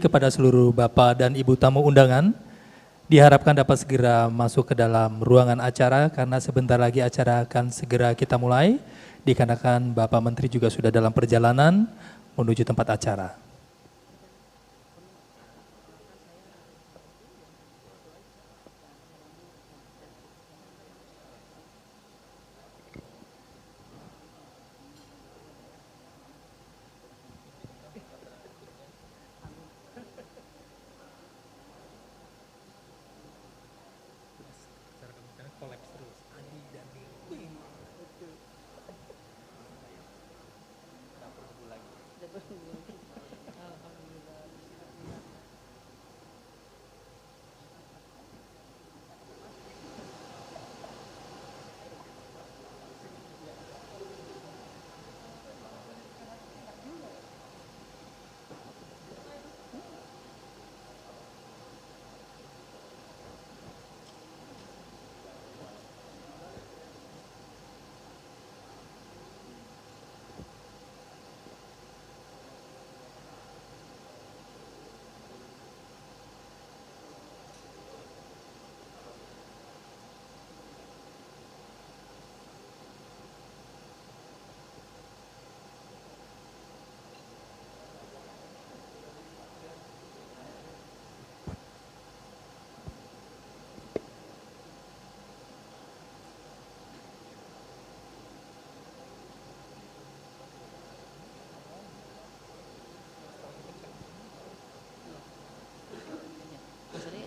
kepada seluruh Bapak dan Ibu tamu undangan. Diharapkan dapat segera masuk ke dalam ruangan acara karena sebentar lagi acara akan segera kita mulai. Dikarenakan Bapak Menteri juga sudah dalam perjalanan menuju tempat acara.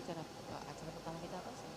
Acara pertama kita apa sih?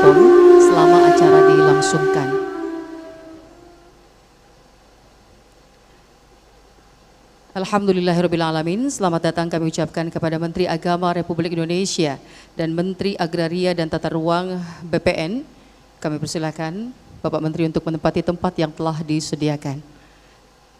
handphone selama acara dilangsungkan. Alhamdulillahirrabbilalamin. Selamat datang kami ucapkan kepada Menteri Agama Republik Indonesia dan Menteri Agraria dan Tata Ruang BPN. Kami persilakan Bapak Menteri untuk menempati tempat yang telah disediakan.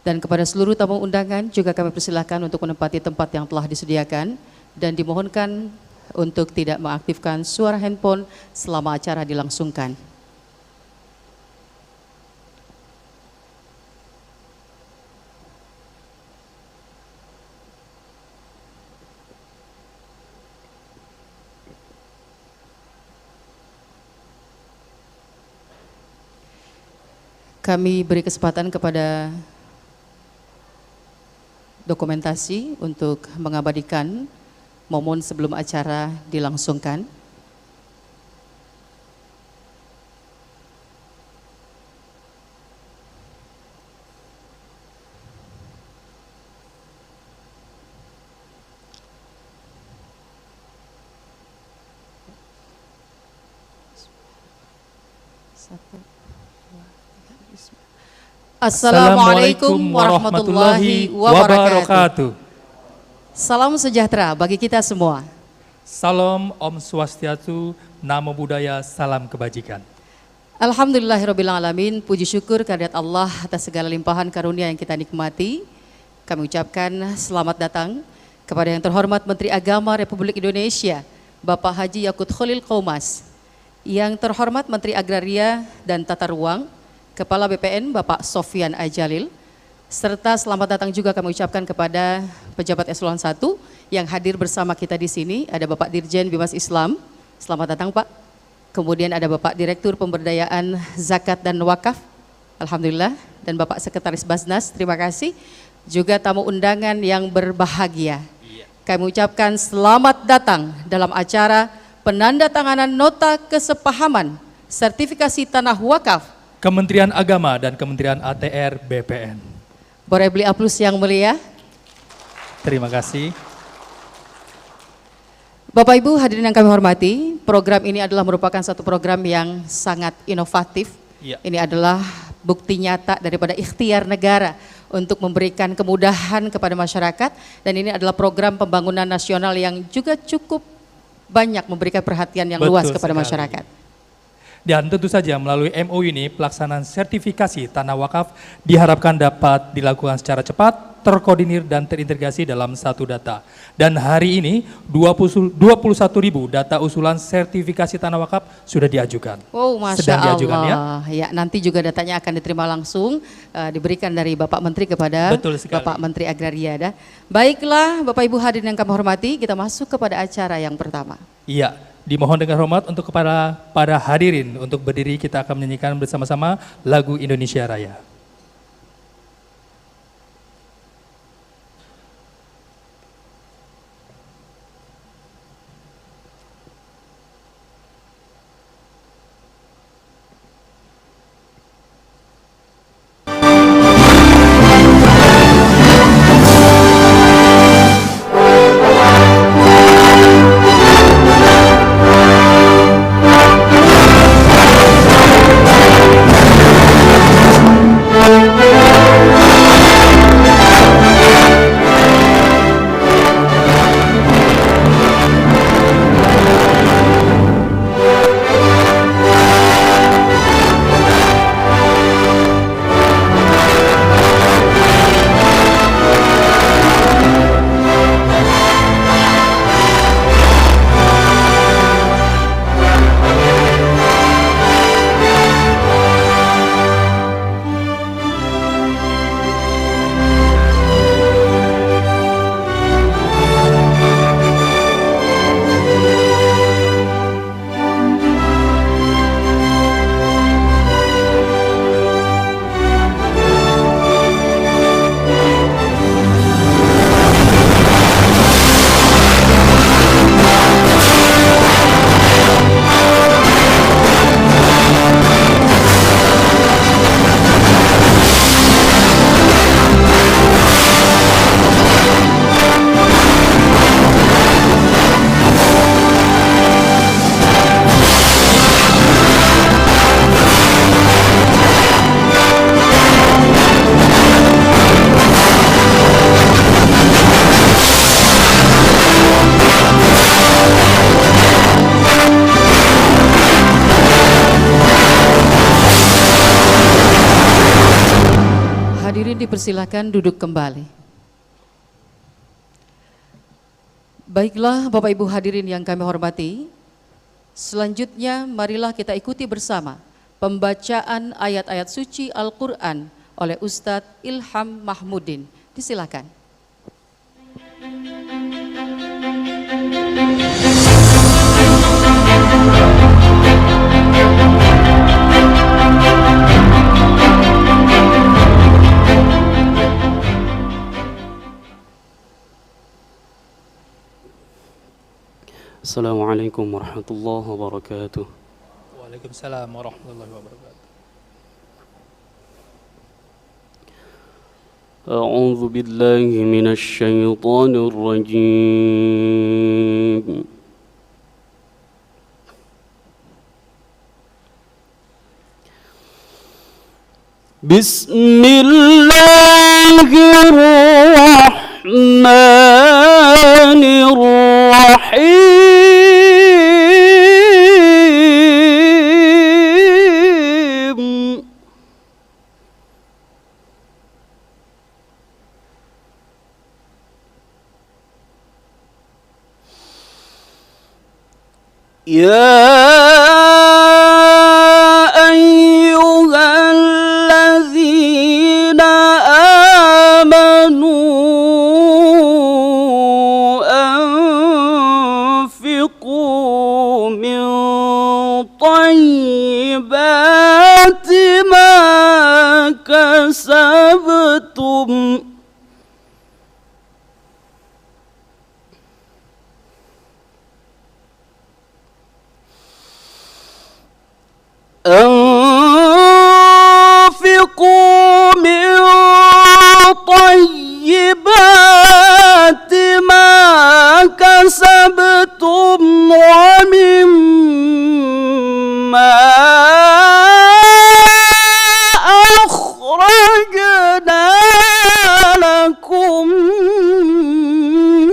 Dan kepada seluruh tamu undangan juga kami persilakan untuk menempati tempat yang telah disediakan dan dimohonkan untuk tidak mengaktifkan suara handphone selama acara dilangsungkan. Kami beri kesempatan kepada dokumentasi untuk mengabadikan momen sebelum acara dilangsungkan. Assalamualaikum warahmatullahi wabarakatuh. Salam sejahtera bagi kita semua. Salam Om Swastiastu, Namo Buddhaya, salam kebajikan. Alhamdulillahirrabbilalamin, puji syukur kehadirat Allah atas segala limpahan karunia yang kita nikmati. Kami ucapkan selamat datang kepada yang terhormat Menteri Agama Republik Indonesia, Bapak Haji Yakut Khalil Qaumas, yang terhormat Menteri Agraria dan Tata Ruang, Kepala BPN Bapak Sofyan Ajalil, serta selamat datang juga kami ucapkan kepada pejabat eselon 1 yang hadir bersama kita di sini. Ada Bapak Dirjen Bimas Islam, selamat datang Pak. Kemudian ada Bapak Direktur Pemberdayaan Zakat dan Wakaf, alhamdulillah, dan Bapak Sekretaris Basnas, terima kasih. Juga tamu undangan yang berbahagia. Kami ucapkan selamat datang dalam acara penandatanganan nota kesepahaman sertifikasi tanah wakaf Kementerian Agama dan Kementerian ATR BPN. Boleh beli aplaus yang mulia. Terima kasih. Bapak Ibu hadirin yang kami hormati, program ini adalah merupakan satu program yang sangat inovatif. Ya. Ini adalah bukti nyata daripada ikhtiar negara untuk memberikan kemudahan kepada masyarakat, dan ini adalah program pembangunan nasional yang juga cukup banyak memberikan perhatian yang luas kepada masyarakat. Dan tentu saja melalui MOU ini pelaksanaan sertifikasi tanah wakaf diharapkan dapat dilakukan secara cepat, terkoordinir dan terintegrasi dalam satu data. Dan hari ini 21.000 data usulan sertifikasi tanah wakaf sudah diajukan. Oh, Masya sedang Allah. diajukan ya. Ya, nanti juga datanya akan diterima langsung, diberikan dari Bapak Menteri kepada Bapak Menteri Agraria. Baiklah Bapak Ibu hadirin yang kami hormati, kita masuk kepada acara yang pertama. Iya, dimohon dengan hormat untuk kepada para hadirin untuk berdiri, kita akan menyanyikan bersama-sama lagu Indonesia Raya. dipersilakan duduk kembali. Baiklah Bapak Ibu hadirin yang kami hormati, selanjutnya marilah kita ikuti bersama pembacaan ayat-ayat suci Al-Quran oleh Ustadz Ilham Mahmudin. Disilakan. Assalamualaikum warahmatullahi wabarakatuh. Waalaikumsalam warahmatullahi wabarakatuh. A'udzu billahi minasy syaithanir rajim. Bismillahirrahmanirrahim. Ya ayyuhalladzina amanu anfiqu min thayyibati ma kasabtum أنفقوا من طيبات ما كسبتم ومما أخرجنا لكم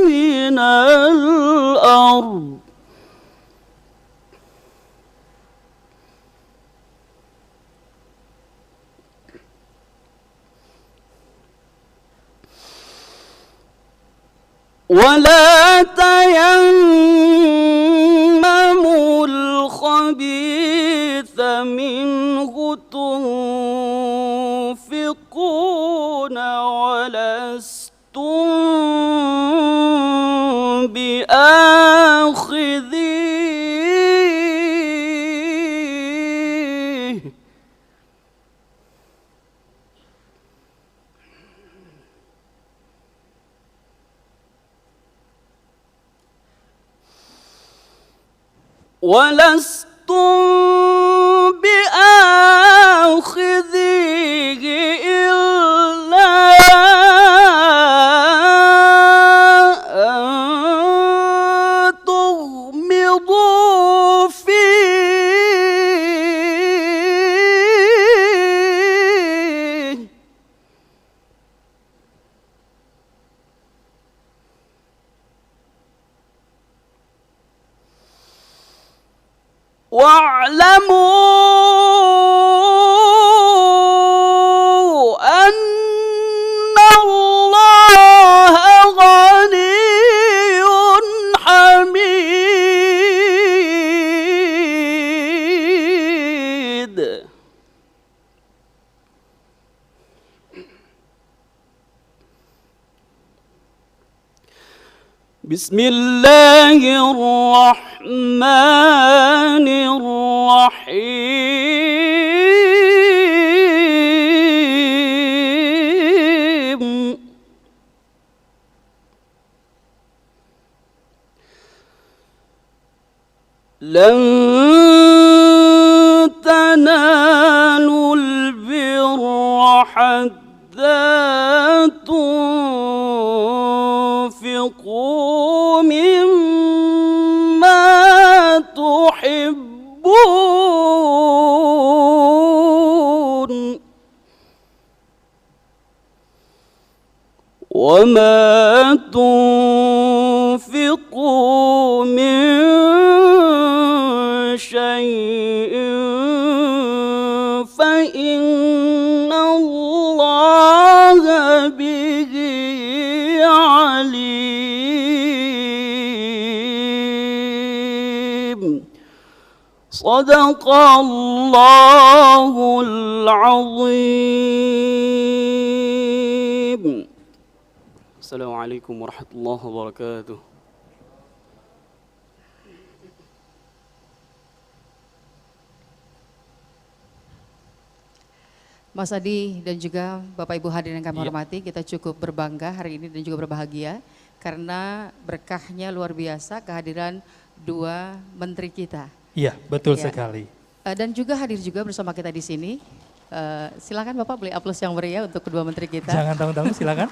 من الأرض ولا تيمموا الخبيث منه تنفقون ولستم بآخذيه بآخذيه إلا أن تغمضوا فيه واعلموا أن الله غني حميد. بسم الله الرحمن الرحيم. لن تنالوا البر حتى تنفقوا مما تحبون وما تنفقوا من شيء فإن الله Sadaqallahul azim. Assalamualaikum warahmatullahi wabarakatuh. Mas Adi dan juga Bapak Ibu hadirin yang kami hormati, kita cukup berbangga hari ini dan juga berbahagia karena berkahnya luar biasa kehadiran dua menteri kita. Iya, betul Ya. sekali. Dan juga hadir juga bersama kita di sini. Silakan Bapak beli aplaus yang meriah untuk kedua menteri kita. Jangan tanggung-tanggung, silakan.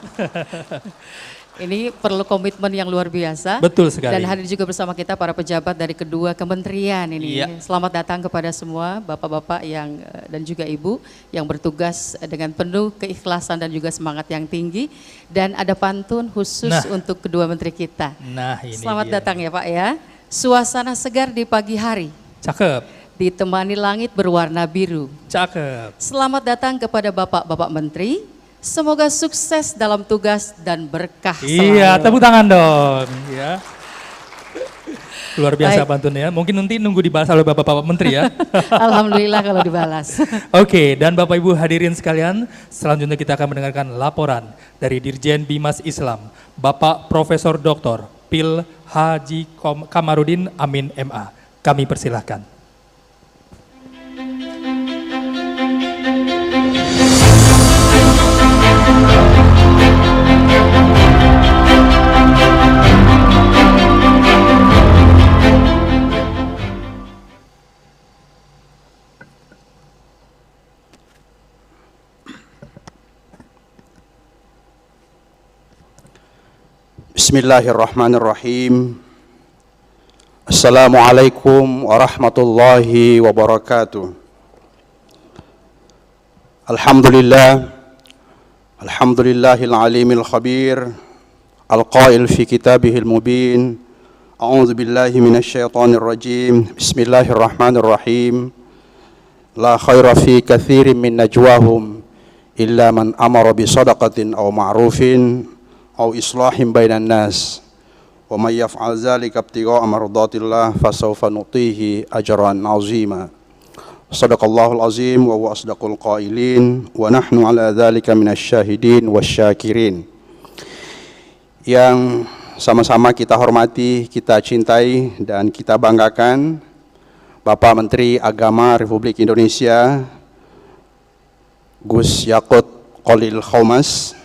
Ini perlu komitmen yang luar biasa. Betul sekali. Dan hadir juga bersama kita para pejabat dari kedua kementerian ini. Iya. Selamat datang kepada semua bapak-bapak yang dan juga ibu yang bertugas dengan penuh keikhlasan dan juga semangat yang tinggi. Dan ada pantun khusus untuk kedua menteri kita. Nah, ini Selamat dia. datang ya Pak ya. Suasana segar di pagi hari, Cakep, ditemani langit berwarna biru. cakep. Selamat datang kepada bapak-bapak menteri. Semoga sukses dalam tugas dan berkah selalu. Iya, tepuk tangan dong. Ya. Luar biasa Baik. pantunnya. Mungkin nanti nunggu dibalas oleh Bapak-Bapak Menteri ya. Alhamdulillah kalau dibalas. Oke, dan Bapak Ibu hadirin sekalian, selanjutnya kita akan mendengarkan laporan dari Dirjen Bimas Islam, Bapak Profesor Dr. Pil Haji Kamarudin Amin MA. Kami persilahkan. Bismillahirrahmanirrahim. Assalamualaikum warahmatullahi wabarakatuh. Alhamdulillahil alimil khabir, al-qail fi kitabihil mubin. A'udzu billahi minasyaitonir rajim. Bismillahirrahmanirrahim. La khaira fi katsirin min najwahum illa man amara bi shadaqatin aw ma'rufin aw islahin bainan nas wa may yaf'al dzalika ibtigha'a mardatillah fasawfa nutihi ajran 'azima. Shadaqallahul azim wa huwa asdaqul qailin wa nahnu 'ala dzalika minasy syahidin wasyakirin. Yang sama-sama kita hormati, kita cintai dan kita banggakan Bapak Menteri Agama Republik Indonesia Gus Yakut Khalil Qomas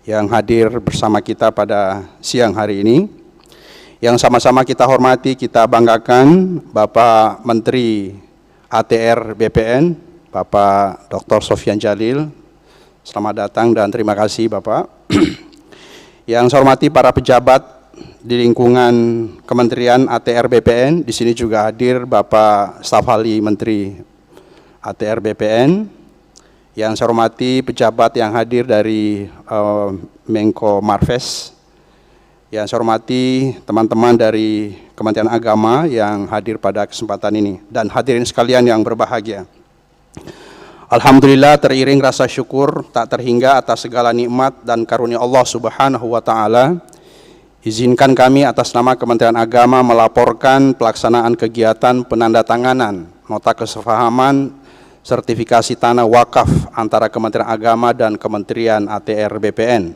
yang hadir bersama kita pada siang hari ini. Yang sama-sama kita hormati, kita banggakan Bapak Menteri ATR BPN, Bapak Dr. Sofyan Jalil. Selamat datang dan terima kasih Bapak. Yang saya hormati para pejabat di lingkungan Kementerian ATR BPN, di sini juga hadir Bapak Staf Ahli Menteri ATR BPN. Yang saya hormati pejabat yang hadir dari Menko Marves. Yang saya hormati teman-teman dari Kementerian Agama yang hadir pada kesempatan ini. Dan hadirin sekalian yang berbahagia. Alhamdulillah teriring rasa syukur tak terhingga atas segala nikmat dan karunia Allah Subhanahu wa Ta'ala. Izinkan kami atas nama Kementerian Agama melaporkan pelaksanaan kegiatan penandatanganan nota kesepahaman sertifikasi tanah wakaf antara Kementerian Agama dan Kementerian ATR BPN.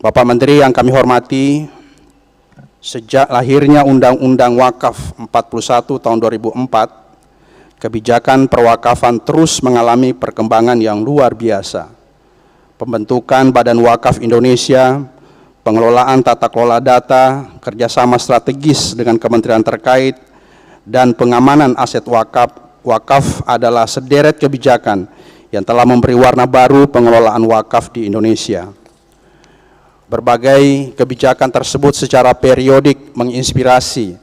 Bapak Menteri yang kami hormati, sejak lahirnya Undang-Undang Wakaf 41 tahun 2004, kebijakan perwakafan terus mengalami perkembangan yang luar biasa. Pembentukan Badan Wakaf Indonesia, pengelolaan tata kelola data, kerjasama strategis dengan kementerian terkait, dan pengamanan aset wakaf adalah sederet kebijakan yang telah memberi warna baru pengelolaan wakaf di Indonesia. Berbagai kebijakan tersebut secara periodik menginspirasi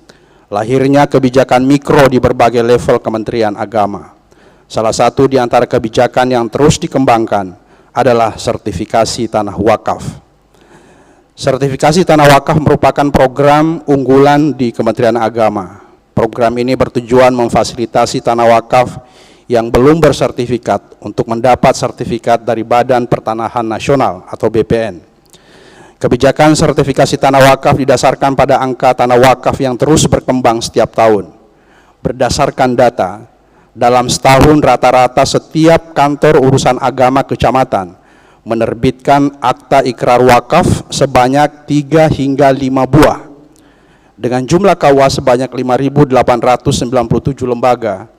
lahirnya kebijakan mikro di berbagai level Kementerian Agama. Salah satu di antara kebijakan yang terus dikembangkan adalah sertifikasi tanah wakaf. Sertifikasi tanah wakaf merupakan program unggulan di Kementerian Agama. Program ini bertujuan memfasilitasi tanah wakaf yang belum bersertifikat untuk mendapat sertifikat dari Badan Pertanahan Nasional atau BPN. Kebijakan sertifikasi tanah wakaf didasarkan pada angka tanah wakaf yang terus berkembang setiap tahun. Berdasarkan data, dalam setahun rata-rata setiap kantor urusan agama kecamatan menerbitkan akta ikrar wakaf sebanyak 3 hingga 5 buah. Dengan jumlah KUA sebanyak 5.897 lembaga,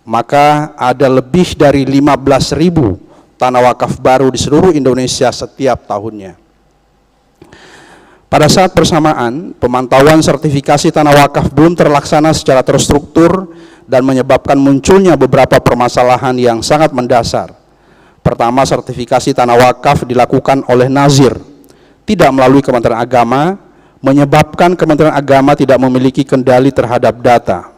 maka ada lebih dari 15.000 tanah wakaf baru di seluruh Indonesia setiap tahunnya. Pada saat bersamaan, pemantauan sertifikasi tanah wakaf belum terlaksana secara terstruktur dan menyebabkan munculnya beberapa permasalahan yang sangat mendasar. Pertama, sertifikasi tanah wakaf dilakukan oleh Nazir, tidak melalui Kementerian Agama, menyebabkan Kementerian Agama tidak memiliki kendali terhadap data.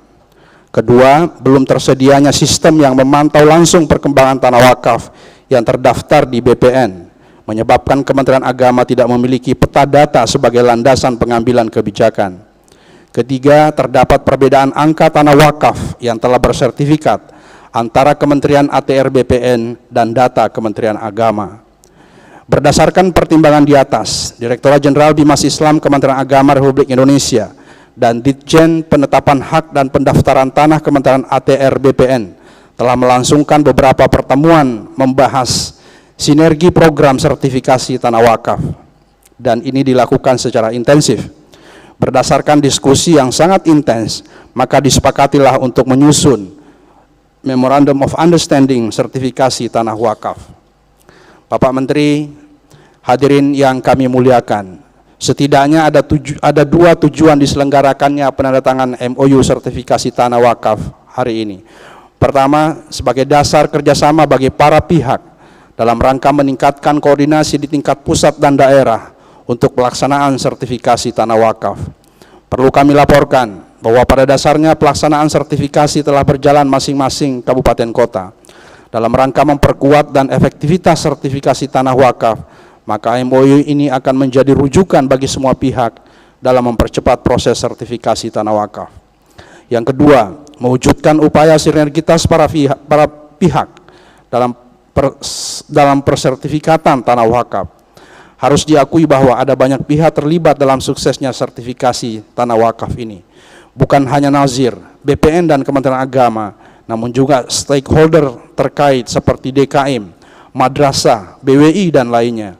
Kedua, belum tersedianya sistem yang memantau langsung perkembangan tanah wakaf yang terdaftar di BPN, menyebabkan Kementerian Agama tidak memiliki peta data sebagai landasan pengambilan kebijakan. Ketiga, terdapat perbedaan angka tanah wakaf yang telah bersertifikat antara Kementerian ATR BPN dan data Kementerian Agama. Berdasarkan pertimbangan di atas, Direktorat Jenderal Bimas Islam Kementerian Agama Republik Indonesia dan Ditjen Penetapan Hak dan Pendaftaran Tanah Kementerian ATR BPN telah melangsungkan beberapa pertemuan membahas sinergi program sertifikasi tanah wakaf, dan ini dilakukan secara intensif. Berdasarkan diskusi yang sangat intens, maka disepakatilah untuk menyusun Memorandum of Understanding sertifikasi tanah wakaf. Bapak Menteri, hadirin yang kami muliakan, setidaknya ada dua tujuan diselenggarakannya penandatangan MOU sertifikasi tanah wakaf hari ini. Pertama, sebagai dasar kerjasama bagi para pihak dalam rangka meningkatkan koordinasi di tingkat pusat dan daerah untuk pelaksanaan sertifikasi tanah wakaf. Perlu kami laporkan bahwa pada dasarnya pelaksanaan sertifikasi telah berjalan masing-masing kabupaten kota. Dalam rangka memperkuat dan efektivitas sertifikasi tanah wakaf, maka MOU ini akan menjadi rujukan bagi semua pihak dalam mempercepat proses sertifikasi tanah wakaf. Yang kedua, mewujudkan upaya sinergitas para pihak dalam persertifikatan tanah wakaf. Harus diakui bahwa ada banyak pihak terlibat dalam suksesnya sertifikasi tanah wakaf ini. Bukan hanya Nazir, BPN dan Kementerian Agama, namun juga stakeholder terkait seperti DKM, madrasah, BWI dan lainnya.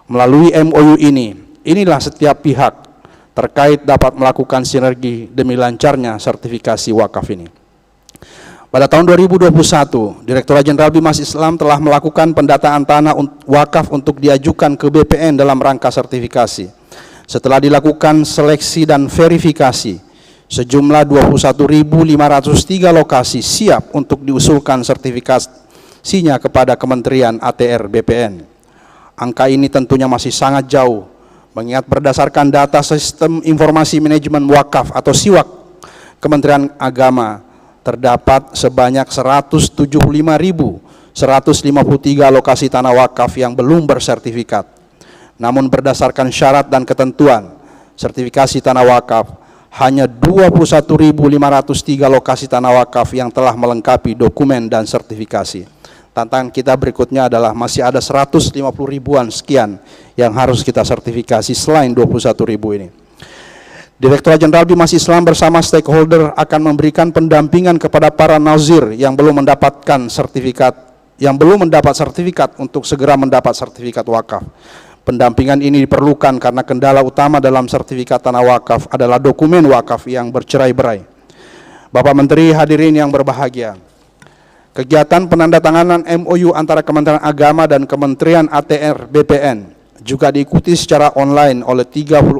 Melalui MOU ini, inilah setiap pihak terkait dapat melakukan sinergi demi lancarnya sertifikasi wakaf ini. Pada tahun 2021, Direktorat Jenderal Bimas Islam telah melakukan pendataan tanah wakaf untuk diajukan ke BPN dalam rangka sertifikasi. Setelah dilakukan seleksi dan verifikasi, sejumlah 21.503 lokasi siap untuk diusulkan sertifikasinya kepada Kementerian ATR BPN. Angka ini tentunya masih sangat jauh, mengingat berdasarkan data Sistem Informasi Manajemen Wakaf atau SIWAK Kementerian Agama, terdapat sebanyak 175.153 lokasi tanah wakaf yang belum bersertifikat. Namun berdasarkan syarat dan ketentuan sertifikasi tanah wakaf, hanya 21.503 lokasi tanah wakaf yang telah melengkapi dokumen dan sertifikasi. Tantangan kita berikutnya adalah masih ada 150 ribuan sekian yang harus kita sertifikasi selain 21.000 ini. Direktorat Jenderal Bimas Islam bersama stakeholder akan memberikan pendampingan kepada para nazir yang belum mendapat sertifikat untuk segera mendapat sertifikat wakaf. Pendampingan ini diperlukan karena kendala utama dalam sertifikat tanah wakaf adalah dokumen wakaf yang bercerai-berai. Bapak Menteri, hadirin yang berbahagia, kegiatan penandatanganan MOU antara Kementerian Agama dan Kementerian ATR BPN juga diikuti secara online oleh 34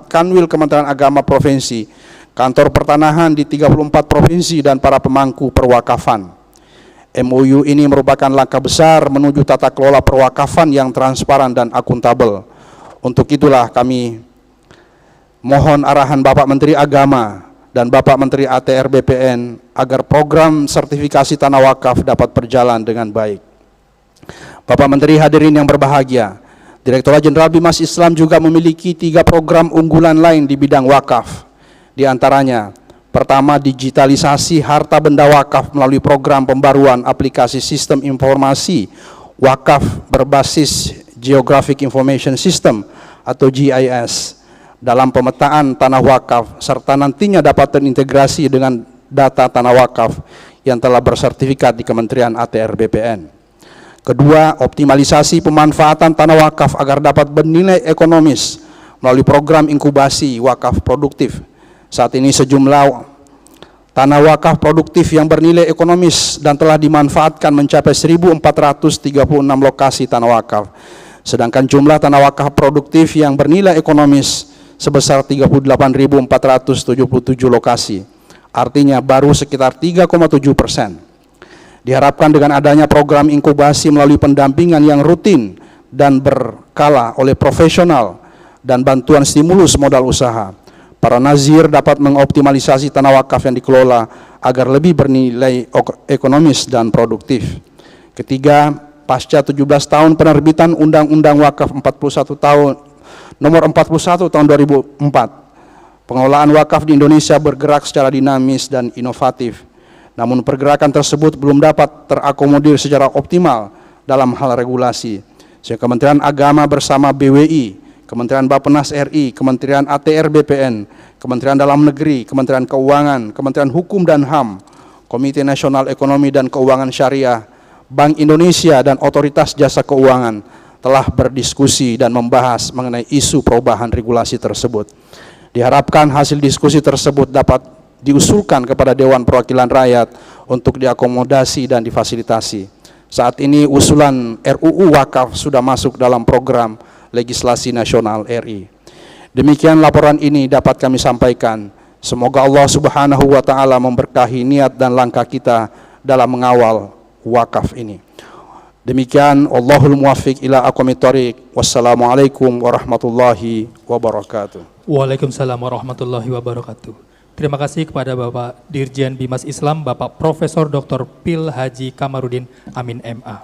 Kanwil Kementerian Agama Provinsi, kantor pertanahan di 34 provinsi dan para pemangku perwakafan. MOU ini merupakan langkah besar menuju tata kelola perwakafan yang transparan dan akuntabel. Untuk itulah kami mohon arahan Bapak Menteri Agama dan Bapak Menteri ATR BPN agar program sertifikasi tanah wakaf dapat berjalan dengan baik. Bapak Menteri, hadirin yang berbahagia, Direktorat Jenderal Bimas Islam juga memiliki 3 program unggulan lain di bidang wakaf. Di antaranya, pertama, digitalisasi harta benda wakaf melalui program pembaruan aplikasi sistem informasi wakaf berbasis Geographic Information System atau GIS dalam pemetaan tanah wakaf, serta nantinya dapat terintegrasi dengan data tanah wakaf yang telah bersertifikat di Kementerian ATR BPN. Kedua, optimalisasi pemanfaatan tanah wakaf agar dapat bernilai ekonomis melalui program inkubasi wakaf produktif. Saat ini sejumlah tanah wakaf produktif yang bernilai ekonomis dan telah dimanfaatkan mencapai 1.436 lokasi tanah wakaf. Sedangkan jumlah tanah wakaf produktif yang bernilai ekonomis sebesar 38.477 lokasi. Artinya baru sekitar 3,7%. Diharapkan dengan adanya program inkubasi melalui pendampingan yang rutin dan berkala oleh profesional dan bantuan stimulus modal usaha, para nazir dapat mengoptimalisasi tanah wakaf yang dikelola agar lebih bernilai ekonomis dan produktif. Ketiga, pasca 17 tahun penerbitan Undang-Undang Wakaf 41 tahun nomor 41 tahun 2004, pengelolaan wakaf di Indonesia bergerak secara dinamis dan inovatif. Namun pergerakan tersebut belum dapat terakomodir secara optimal dalam hal regulasi. Sehingga Kementerian Agama bersama BWI, Kementerian Bappenas RI, Kementerian ATR BPN, Kementerian Dalam Negeri, Kementerian Keuangan, Kementerian Hukum dan HAM, Komite Nasional Ekonomi dan Keuangan Syariah, Bank Indonesia dan Otoritas Jasa Keuangan telah berdiskusi dan membahas mengenai isu perubahan regulasi tersebut. Diharapkan hasil diskusi tersebut dapat diusulkan kepada Dewan Perwakilan Rakyat untuk diakomodasi dan difasilitasi. Saat ini usulan RUU Wakaf sudah masuk dalam program legislasi nasional RI. Demikian laporan ini dapat kami sampaikan. Semoga Allah Subhanahu wa taala memberkahi niat dan langkah kita dalam mengawal wakaf ini. Demikian, Allahul muwaffiq ila aqwamit thoriq. Wassalamualaikum warahmatullahi wabarakatuh. Waalaikumsalam warahmatullahi wabarakatuh. Terima kasih kepada Bapak Dirjen Bimas Islam, Bapak Profesor Dr. Pil Haji Kamarudin Amin MA.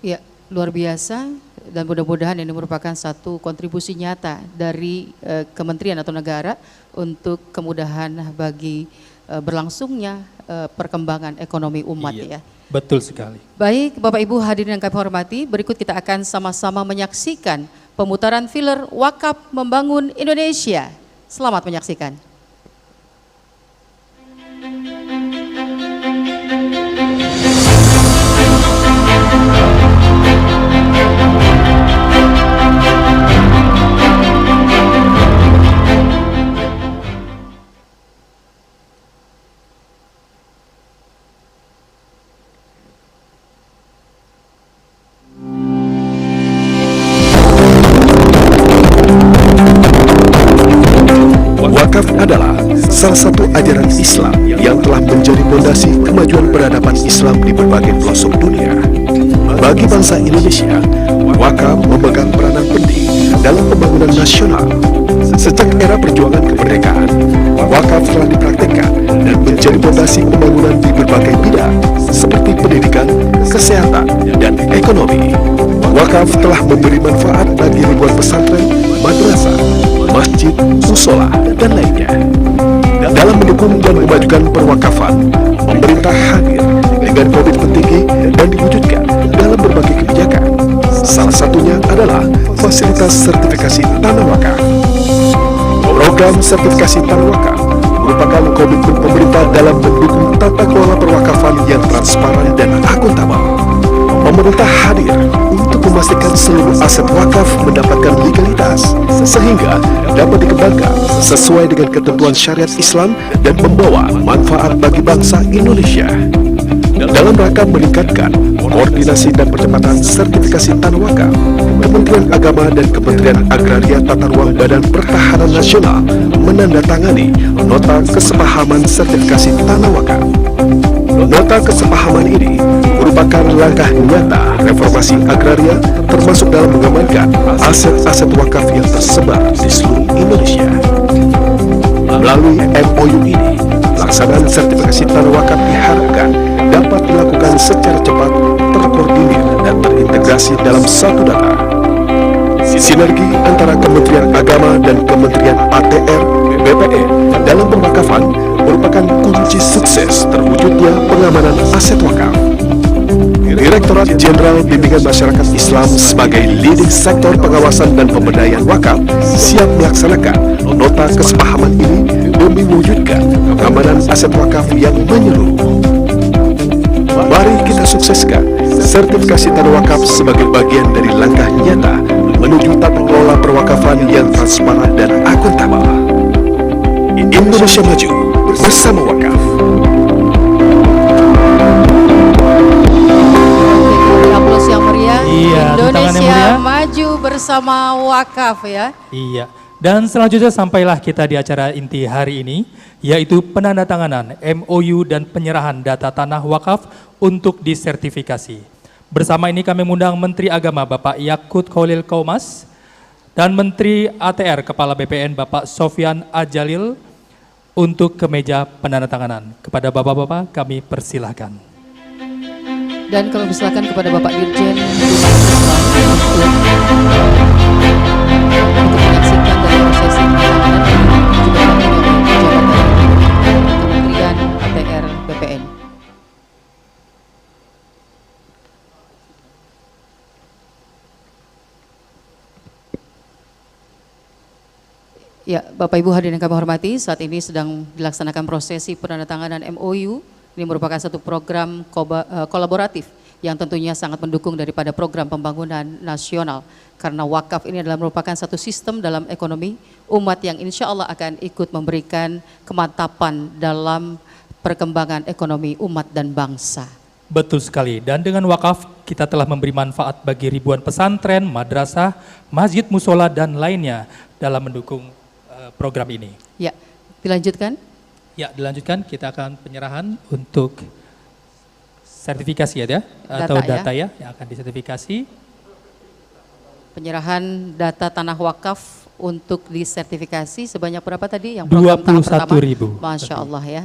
Ya, luar biasa, dan mudah-mudahan ini merupakan satu kontribusi nyata dari kementerian atau negara untuk kemudahan bagi berlangsungnya perkembangan ekonomi umat. Iya, ya. Betul sekali. Baik, Bapak Ibu hadirin yang kami hormati, berikut kita akan sama-sama menyaksikan pemutaran filler Wakaf Membangun Indonesia. Selamat menyaksikan. Wakaf adalah salah satu ajaran Islam yang telah menjadi fondasi kemajuan peradaban Islam di berbagai pelosok dunia. Bagi bangsa Indonesia, wakaf memegang peranan penting dalam pembangunan nasional. Sejak era perjuangan kemerdekaan, wakaf telah dipraktikkan dan menjadi fondasi pembangunan di berbagai bidang seperti pendidikan, kesehatan, dan ekonomi. Wakaf telah memberi manfaat bagi ribuan pesantren, madrasah, masjid, musola, dan lainnya. Dalam mendukung dan memajukan perwakafan, pemerintah hadir dengan komitmen tinggi dan diwujudkan dalam berbagai kebijakan. Salah satunya adalah fasilitas sertifikasi tanah wakaf. Program sertifikasi tanah wakaf merupakan komitmen pemerintah dalam mendukung tata kelola perwakafan yang transparan dan akuntabel. Pemerintah hadir untuk memastikan seluruh aset wakaf mendapatkan legalitas sehingga dapat dikembangkan sesuai dengan ketentuan syariat Islam dan membawa manfaat bagi bangsa Indonesia. Dalam rangka meningkatkan koordinasi dan percepatan sertifikasi tanah wakaf, Kementerian Agama dan Kementerian Agraria Tata Ruang Badan Pertahanan Nasional menandatangani nota kesepahaman sertifikasi tanah wakaf. Nota kesepahaman ini merupakan langkah nyata reformasi agraria termasuk dalam mengamankan aset-aset wakaf yang tersebar di seluruh Indonesia. Melalui MOU ini, pelaksanaan sertifikasi tanah wakaf diharapkan dapat dilakukan secara cepat, terkoordinir, dan terintegrasi dalam satu data. Sinergi antara Kementerian Agama dan Kementerian ATR BPN dalam perwakafan merupakan kunci sukses terwujudnya pengamanan aset wakaf. Direktorat Jenderal Bimbingan Masyarakat Islam sebagai leading sektor pengawasan dan pemberdayaan wakaf siap melaksanakan nota kesepahaman ini demi mewujudkan pengamanan aset wakaf yang menyeluruh. Mari kita sukseskan sertifikasi tanah wakaf sebagai bagian dari langkah nyata menuju tata kelola perwakafan yang transparan dan akuntabel. Indonesia maju bersama wakaf. Aplaus yang meriah. Iya, tepuk tangan yang Indonesia meriah. maju bersama wakaf ya. Iya. Dan selanjutnya sampailah kita di acara inti hari ini, yaitu penandatanganan MOU dan penyerahan data tanah wakaf untuk disertifikasi. Bersama ini kami mengundang Menteri Agama Bapak Yakut Kholil Qaumas dan Menteri ATR Kepala BPN Bapak Sofyan Ajalil untuk ke meja penandatanganan. Kepada Bapak-Bapak kami persilahkan. Dan kami persilakan kepada Bapak Dirjen untuk menyaksikan dari prosesi penandatanganan juga Kementerian ATR BPN. Ya, Bapak Ibu hadirin yang kami hormati, saat ini sedang dilaksanakan prosesi penandatanganan MOU. Ini merupakan satu program kolaboratif yang tentunya sangat mendukung daripada program pembangunan nasional. Karena wakaf ini adalah merupakan satu sistem dalam ekonomi umat yang insya Allah akan ikut memberikan kemantapan dalam perkembangan ekonomi umat dan bangsa. Betul sekali, dan dengan wakaf kita telah memberi manfaat bagi ribuan pesantren, madrasah, masjid, musola, dan lainnya dalam mendukung program ini. Ya, dilanjutkan. Ya, dilanjutkan kita akan penyerahan untuk sertifikasi ya, atau data ya yang akan disertifikasi. Penyerahan data tanah wakaf untuk disertifikasi sebanyak berapa tadi? Yang program tahap pertama? 21.000. Masya Allah ya.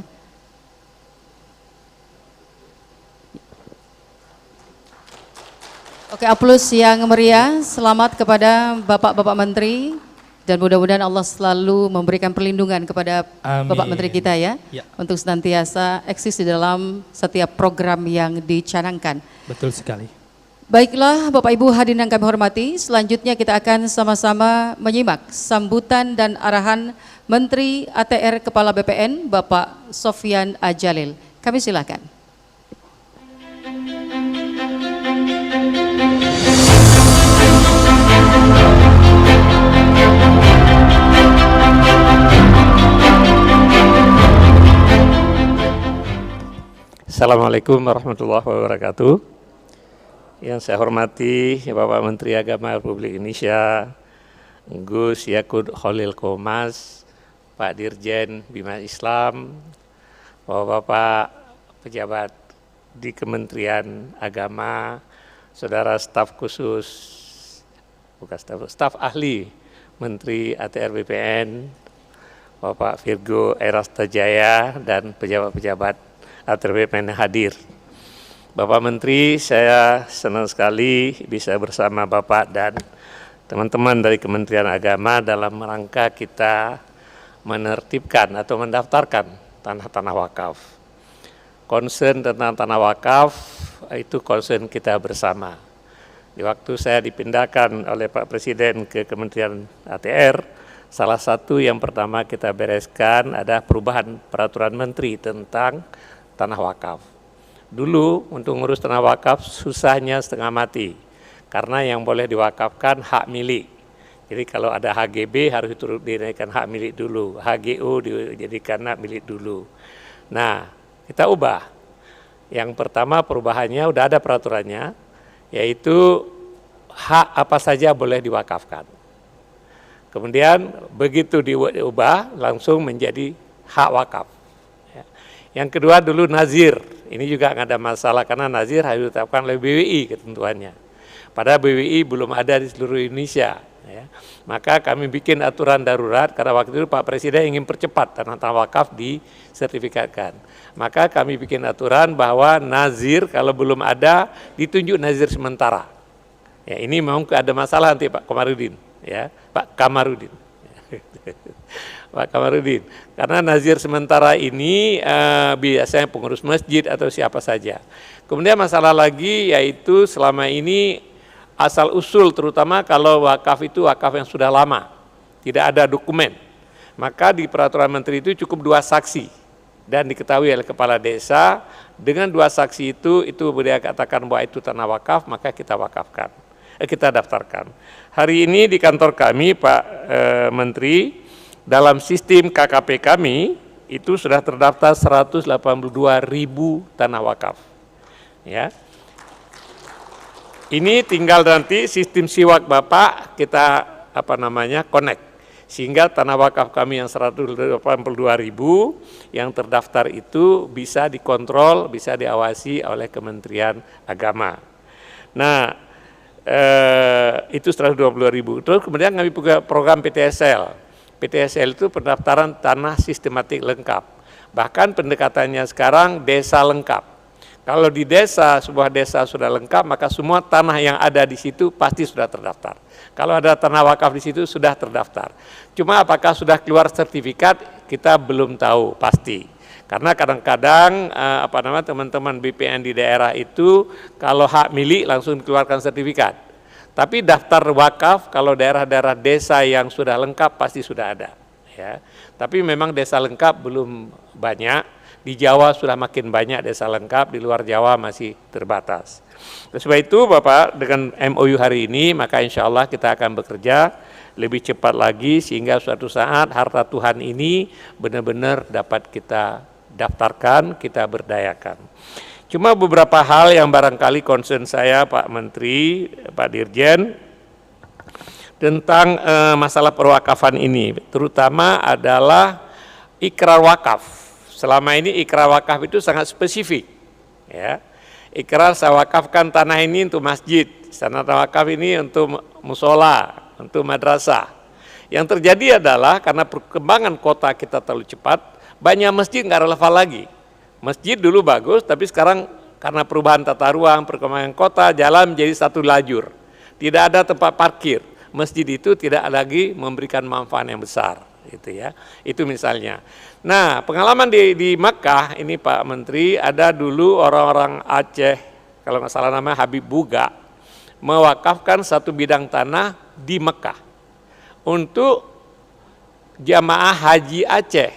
Oke, aplaus yang meriah. Selamat kepada Bapak-Bapak Menteri. Dan mudah-mudahan Allah selalu memberikan perlindungan kepada Amin. Bapak Menteri kita ya, Ya. untuk senantiasa eksis di dalam setiap program yang dicanangkan. Betul sekali. Baiklah Bapak Ibu hadirin yang kami hormati, selanjutnya kita akan sama-sama menyimak sambutan dan arahan Menteri ATR Kepala BPN Bapak Sofyan Ajalil. Kami silakan. Assalamualaikum warahmatullahi wabarakatuh. Yang saya hormati Bapak Menteri Agama Republik Indonesia, Gus Yakut Kholil Qaumas, Pak Dirjen Bimas Islam, Bapak-bapak pejabat di Kementerian Agama, saudara staf khusus, bukan staf ahli Menteri ATR BPN, Bapak Virgo Erastajaya, dan pejabat-pejabat ATR BPN hadir. Bapak Menteri, saya senang sekali bisa bersama Bapak dan teman-teman dari Kementerian Agama dalam rangka kita menertibkan atau mendaftarkan tanah-tanah wakaf. Concern tentang tanah wakaf itu concern kita bersama. Di waktu saya dipindahkan oleh Pak Presiden ke Kementerian ATR, salah satu yang pertama kita bereskan adalah perubahan peraturan menteri tentang tanah wakaf. Dulu untuk ngurus tanah wakaf susahnya setengah mati, karena yang boleh diwakafkan hak milik. Jadi kalau ada HGB harus dinaikkan hak milik dulu, HGU dijadikan hak milik dulu. Nah, kita ubah. Yang pertama perubahannya udah ada peraturannya, yaitu hak apa saja boleh diwakafkan. Kemudian begitu diubah langsung menjadi hak wakaf. Yang kedua dulu nazir, ini juga nggak ada masalah karena nazir harus ditetapkan oleh BWI ketentuannya. Padahal BWI belum ada di seluruh Indonesia. Ya. Maka kami bikin aturan darurat karena waktu itu Pak Presiden ingin percepat tanah-tanah wakaf disertifikatkan. Maka kami bikin aturan bahwa nazir kalau belum ada ditunjuk nazir sementara. Ya, ini memang ada masalah nanti Pak Kamarudin, ya Pak Kamarudin. Pak Kamarudin, karena nazir sementara ini biasanya pengurus masjid atau siapa saja. Kemudian masalah lagi yaitu selama ini asal usul terutama kalau wakaf itu wakaf yang sudah lama, tidak ada dokumen. Maka di peraturan menteri itu cukup 2 saksi dan diketahui oleh kepala desa. Dengan 2 saksi itu dia katakan bahwa itu tanah wakaf, maka kita wakafkan, kita daftarkan. Hari ini di kantor kami Pak Menteri, dalam sistem KKP kami itu sudah terdaftar 182.000 tanah wakaf. Ya. Ini tinggal nanti sistem siwak Bapak kita connect. Sehingga tanah wakaf kami yang 182.000 yang terdaftar itu bisa dikontrol, bisa diawasi oleh Kementerian Agama. Nah, itu 120.000. Terus kemudian kami punya program PTSL. PTSL itu pendaftaran tanah sistematik lengkap. Bahkan pendekatannya sekarang desa lengkap. Kalau di desa, sebuah desa sudah lengkap, maka semua tanah yang ada di situ pasti sudah terdaftar. Kalau ada tanah wakaf di situ sudah terdaftar. Cuma apakah sudah keluar sertifikat, kita belum tahu pasti. Karena kadang-kadang teman-teman BPN di daerah itu kalau hak milik langsung dikeluarkan sertifikat. Tapi daftar wakaf kalau daerah-daerah desa yang sudah lengkap pasti sudah ada. Ya. Tapi memang desa lengkap belum banyak. Di Jawa sudah makin banyak desa lengkap, di luar Jawa masih terbatas. Sebab itu Bapak, dengan MOU hari ini, maka insya Allah kita akan bekerja lebih cepat lagi sehingga suatu saat harta Tuhan ini benar-benar dapat kita daftarkan, kita berdayakan. Cuma beberapa hal yang barangkali concern saya Pak Menteri, Pak Dirjen, tentang masalah perwakafan ini, terutama adalah ikrar wakaf. Selama ini ikrar wakaf itu sangat spesifik. Ya. Ikrar saya wakafkan tanah ini untuk masjid, tanah wakaf ini untuk musola, untuk madrasah. Yang terjadi adalah karena perkembangan kota kita terlalu cepat, banyak masjid nggak relevan lagi. Masjid dulu bagus, tapi sekarang karena perubahan tata ruang, perkembangan kota, jalan menjadi satu lajur. Tidak ada tempat parkir. Masjid itu tidak lagi memberikan manfaat yang besar. Gitu ya. Itu misalnya. Nah, pengalaman di Mekah ini Pak Menteri, ada dulu orang-orang Aceh, kalau nggak salah namanya Habib Buga, mewakafkan satu bidang tanah di Mekah untuk jamaah haji Aceh.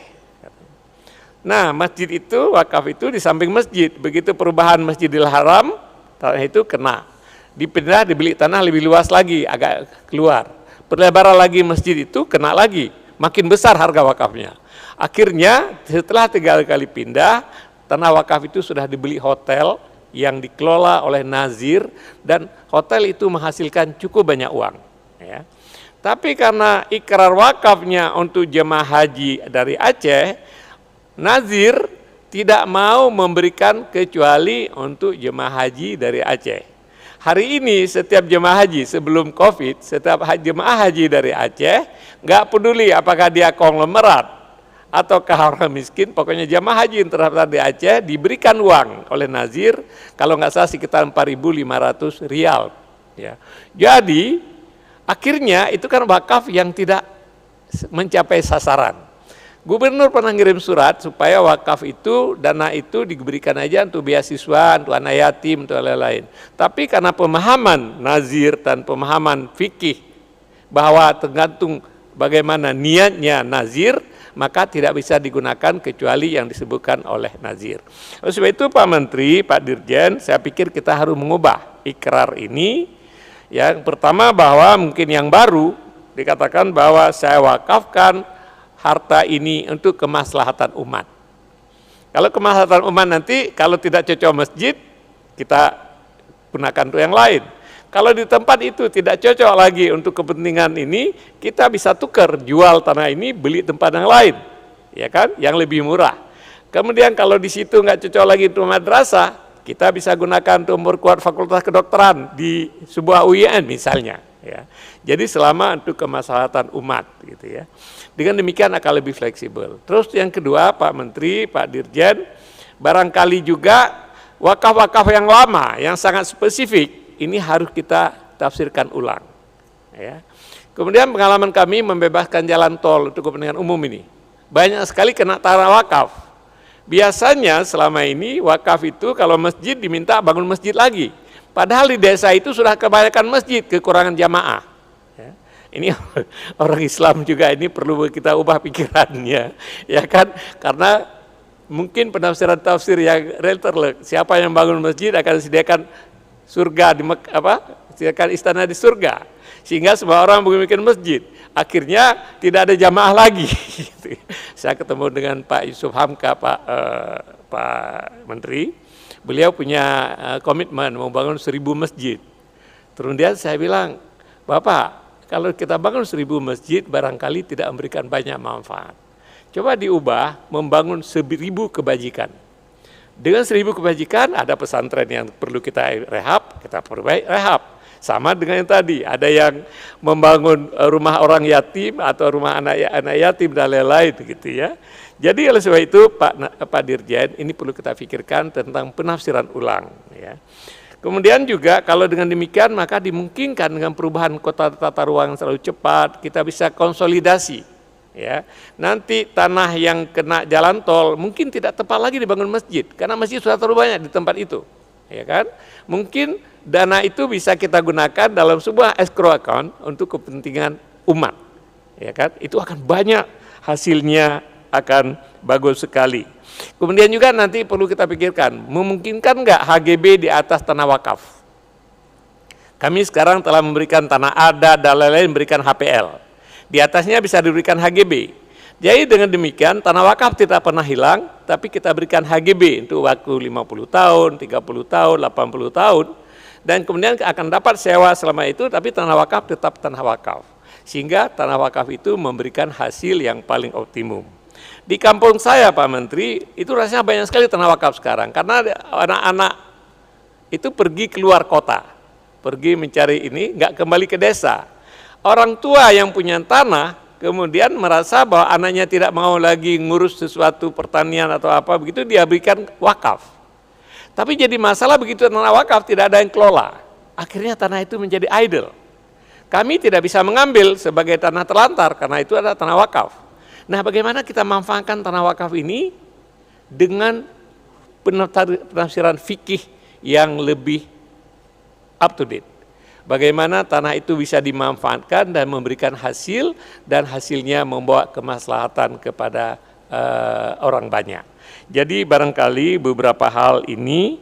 Nah, masjid itu, wakaf itu di samping masjid. Begitu perubahan Masjidil Haram, tanah itu kena. Dipindah, dibeli tanah lebih luas lagi, agak keluar. Perlebaran lagi masjid itu kena lagi. Makin besar harga wakafnya. Akhirnya setelah 3 kali pindah, tanah wakaf itu sudah dibeli hotel yang dikelola oleh nazir dan hotel itu menghasilkan cukup banyak uang. Ya. Tapi karena ikrar wakafnya untuk jemaah haji dari Aceh, nazir tidak mau memberikan kecuali untuk jemaah haji dari Aceh. Hari ini setiap jemaah haji sebelum COVID, setiap jemaah haji dari Aceh, nggak peduli apakah dia konglomerat ataukah orang miskin, pokoknya jemaah haji yang terdaftar di Aceh diberikan uang oleh nazir, kalau nggak salah sekitar 4.500 rial. Ya. Jadi akhirnya itu kan wakaf yang tidak mencapai sasaran. Gubernur pernah ngirim surat supaya wakaf itu, dana itu diberikan aja untuk beasiswa, untuk anak yatim, untuk lain-lain. Tapi karena pemahaman nazir dan pemahaman fikih bahwa tergantung bagaimana niatnya nazir, maka tidak bisa digunakan kecuali yang disebutkan oleh nazir. Oleh sebab itu Pak Menteri, Pak Dirjen, saya pikir kita harus mengubah ikrar ini. Yang pertama bahwa mungkin yang baru dikatakan bahwa saya wakafkan harta ini untuk kemaslahatan umat. Kalau kemaslahatan umat nanti, kalau tidak cocok masjid, kita gunakan untuk yang lain. Kalau di tempat itu tidak cocok lagi untuk kepentingan ini, kita bisa tukar, jual tanah ini, beli tempat yang lain, ya kan, yang lebih murah. Kemudian kalau di situ nggak cocok lagi untuk madrasah, kita bisa gunakan untuk memperkuat fakultas kedokteran di sebuah UIN misalnya. Ya. Jadi selama untuk kemaslahatan umat, gitu ya. Dengan demikian akan lebih fleksibel. Terus yang kedua, Pak Menteri, Pak Dirjen, barangkali juga wakaf-wakaf yang lama, yang sangat spesifik, ini harus kita tafsirkan ulang. Ya. Kemudian pengalaman kami membebaskan jalan tol untuk kepentingan umum ini. Banyak sekali kena tanah wakaf. Biasanya selama ini wakaf itu kalau masjid diminta bangun masjid lagi. Padahal di desa itu sudah kebanyakan masjid, kekurangan jamaah. Ya. ini orang Islam juga ini perlu kita ubah pikirannya, ya kan? Karena mungkin penafsiran tafsir yang relator, siapa yang bangun masjid akan disediakan surga di sediakan istana di surga, sehingga semua orang membuat masjid. Akhirnya tidak ada jamaah lagi. Saya ketemu dengan Pak Yusuf Hamka, Pak Menteri, beliau punya komitmen membangun 1000 masjid. Kemudian saya bilang, Bapak, kalau kita bangun 1000 masjid barangkali tidak memberikan banyak manfaat. Coba diubah membangun 1000 kebajikan. Dengan 1000 kebajikan ada pesantren yang perlu kita rehab, kita perbaiki rehab. Sama dengan yang tadi, ada yang membangun rumah orang yatim atau rumah anak yatim dan lain-lain gitu ya. Jadi oleh sebab itu Pak Dirjen, ini perlu kita pikirkan tentang penafsiran ulang ya. Kemudian juga kalau dengan demikian maka dimungkinkan dengan perubahan kota tata ruang yang selalu cepat, kita bisa konsolidasi ya. Nanti tanah yang kena jalan tol mungkin tidak tepat lagi dibangun masjid karena masjid sudah terlalu banyak di tempat itu. Ya kan? Mungkin dana itu bisa kita gunakan dalam sebuah escrow account untuk kepentingan umat. Ya kan? Itu akan banyak hasilnya, akan bagus sekali. Kemudian juga nanti perlu kita pikirkan, memungkinkan nggak HGB di atas tanah wakaf? Kami sekarang telah memberikan tanah adat dan lain-lain, memberikan HPL. Di atasnya bisa diberikan HGB. Jadi dengan demikian tanah wakaf tidak pernah hilang, tapi kita berikan HGB untuk waktu 50 tahun, 30 tahun, 80 tahun, dan kemudian akan dapat sewa selama itu, tapi tanah wakaf tetap tanah wakaf. Sehingga tanah wakaf itu memberikan hasil yang paling optimum. Di kampung saya Pak Menteri, itu rasanya banyak sekali tanah wakaf sekarang, karena anak-anak itu pergi keluar kota, pergi mencari ini, nggak kembali ke desa. Orang tua yang punya tanah, kemudian merasa bahwa anaknya tidak mau lagi ngurus sesuatu pertanian atau apa, begitu dia berikan wakaf. Tapi jadi masalah begitu tanah wakaf tidak ada yang kelola, akhirnya tanah itu menjadi idle. Kami tidak bisa mengambil sebagai tanah terlantar, karena itu adalah tanah wakaf. Nah, bagaimana kita memanfaatkan tanah wakaf ini dengan penafsiran fikih yang lebih up to date. Bagaimana tanah itu bisa dimanfaatkan dan memberikan hasil, dan hasilnya membawa kemaslahatan kepada orang banyak. Jadi barangkali beberapa hal ini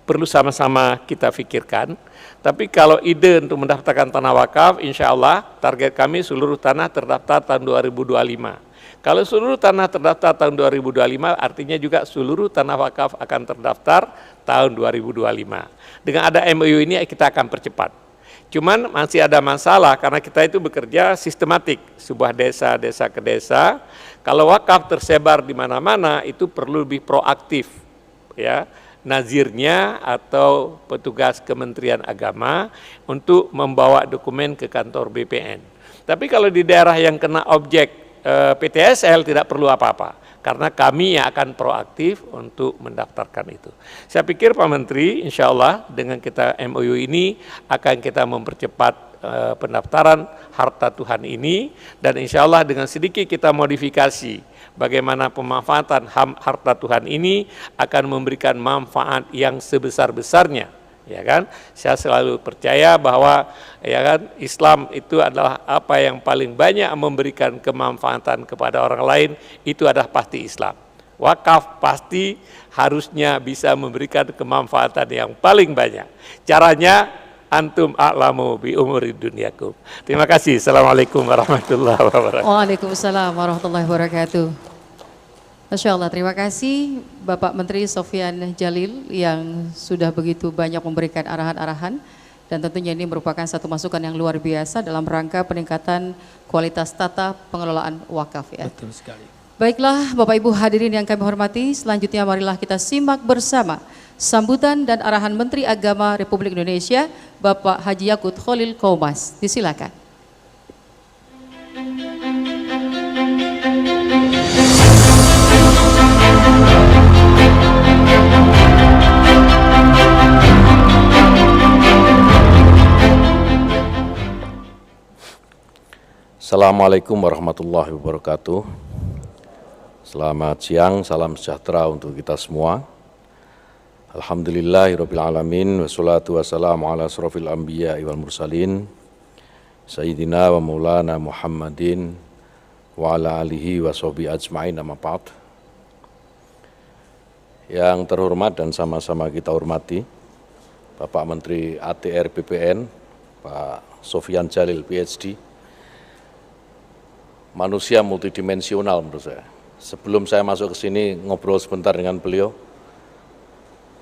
perlu sama-sama kita pikirkan. Tapi kalau ide untuk mendaftarkan tanah wakaf, insya Allah target kami seluruh tanah terdaftar tahun 2025. Kalau seluruh tanah terdaftar tahun 2025, artinya juga seluruh tanah wakaf akan terdaftar tahun 2025. Dengan ada MOU ini kita akan percepat. Cuman masih ada masalah karena kita itu bekerja sistematik, sebuah desa ke desa. Kalau wakaf tersebar di mana-mana itu perlu lebih proaktif, ya. Nazirnya atau petugas Kementerian Agama untuk membawa dokumen ke kantor BPN. Tapi kalau di daerah yang kena objek PTSL tidak perlu apa-apa, karena kami yang akan proaktif untuk mendaftarkan itu. Saya pikir Pak Menteri, insya Allah dengan kita MOU ini akan kita mempercepat pendaftaran harta Tuhan ini, dan insya Allah dengan sedikit kita modifikasi bagaimana pemanfaatan harta Tuhan ini akan memberikan manfaat yang sebesar-besarnya. Ya kan, saya selalu percaya bahwa ya kan Islam itu adalah apa yang paling banyak memberikan kemanfaatan kepada orang lain, itu adalah pasti Islam. Wakaf pasti harusnya bisa memberikan kemanfaatan yang paling banyak. Caranya antum a'lamu bi umuri dunyakum. Terima kasih. Assalamualaikum warahmatullahi wabarakatuh. Waalaikumsalam warahmatullahi wabarakatuh. Masya Allah, terima kasih Bapak Menteri Sofyan Djalil yang sudah begitu banyak memberikan arahan-arahan, dan tentunya ini merupakan satu masukan yang luar biasa dalam rangka peningkatan kualitas tata pengelolaan wakaf ya. Betul sekali. Baiklah Bapak Ibu hadirin yang kami hormati, selanjutnya marilah kita simak bersama sambutan dan arahan Menteri Agama Republik Indonesia Bapak Haji Yakut Kholil Qoumas. Disilakan. Assalamualaikum warahmatullahi wabarakatuh. Selamat siang, salam sejahtera untuk kita semua. Alhamdulillahirabbil alamin, wassalatu wassalamu ala asrofil anbiya wal mursalin, Sayyidina wa maulana Muhammadin wa ala alihi wa sahbihi ajma'in, amma ba'd. Yang terhormat dan sama-sama kita hormati Bapak Menteri ATR BPN, Pak Sofyan Djalil PhD, manusia multidimensional menurut saya. Sebelum saya masuk ke sini ngobrol sebentar dengan beliau.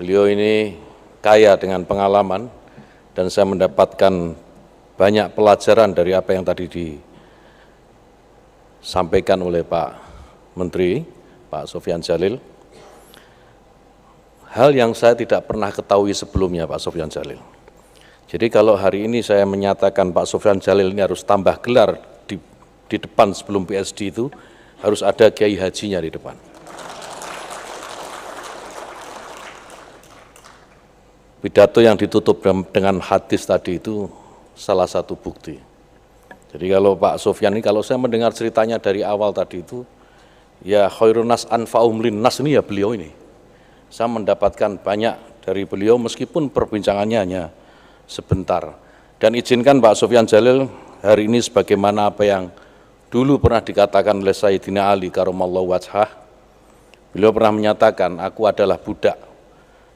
Beliau ini kaya dengan pengalaman dan saya mendapatkan banyak pelajaran dari apa yang tadi disampaikan oleh Pak Menteri, Pak Sofyan Djalil. Hal yang saya tidak pernah ketahui sebelumnya, Pak Sofyan Djalil. Jadi kalau hari ini saya menyatakan Pak Sofyan Djalil ini harus tambah gelar di depan sebelum PhD itu, harus ada kiai hajinya di depan. Pidato yang ditutup dengan hadis tadi itu salah satu bukti. Jadi kalau Pak Sofyan ini, kalau saya mendengar ceritanya dari awal tadi itu, ya khairun nas anfa'uhum linnas, ini ya beliau ini. Saya mendapatkan banyak dari beliau meskipun perbincangannya hanya sebentar. Dan izinkan Pak Sofyan Djalil hari ini sebagaimana apa yang dulu pernah dikatakan oleh Sayyidina Ali karamallahu wajhah. Beliau pernah menyatakan, aku adalah budak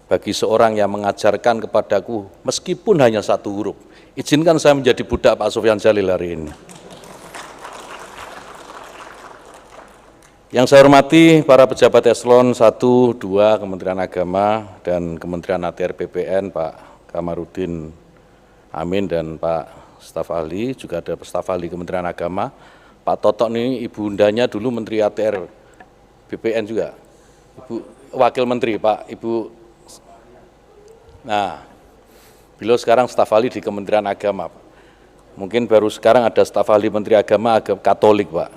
bagi seorang yang mengajarkan kepadaku meskipun hanya satu huruf. Izinkan saya menjadi budak Pak Sofyan Djalil hari ini. Yang saya hormati para pejabat eselon 1, 2 Kementerian Agama dan Kementerian ATR BPN, Pak Kamarudin Amin dan Pak staf ahli, juga ada staf ahli Kementerian Agama. Pak Totok ini ibu undanya dulu Menteri ATR BPN juga. Ibu Wakil Menteri, Pak, Ibu. Nah, beliau sekarang staf ahli di Kementerian Agama. Mungkin baru sekarang ada staf ahli Menteri Agama agak Katolik, Pak.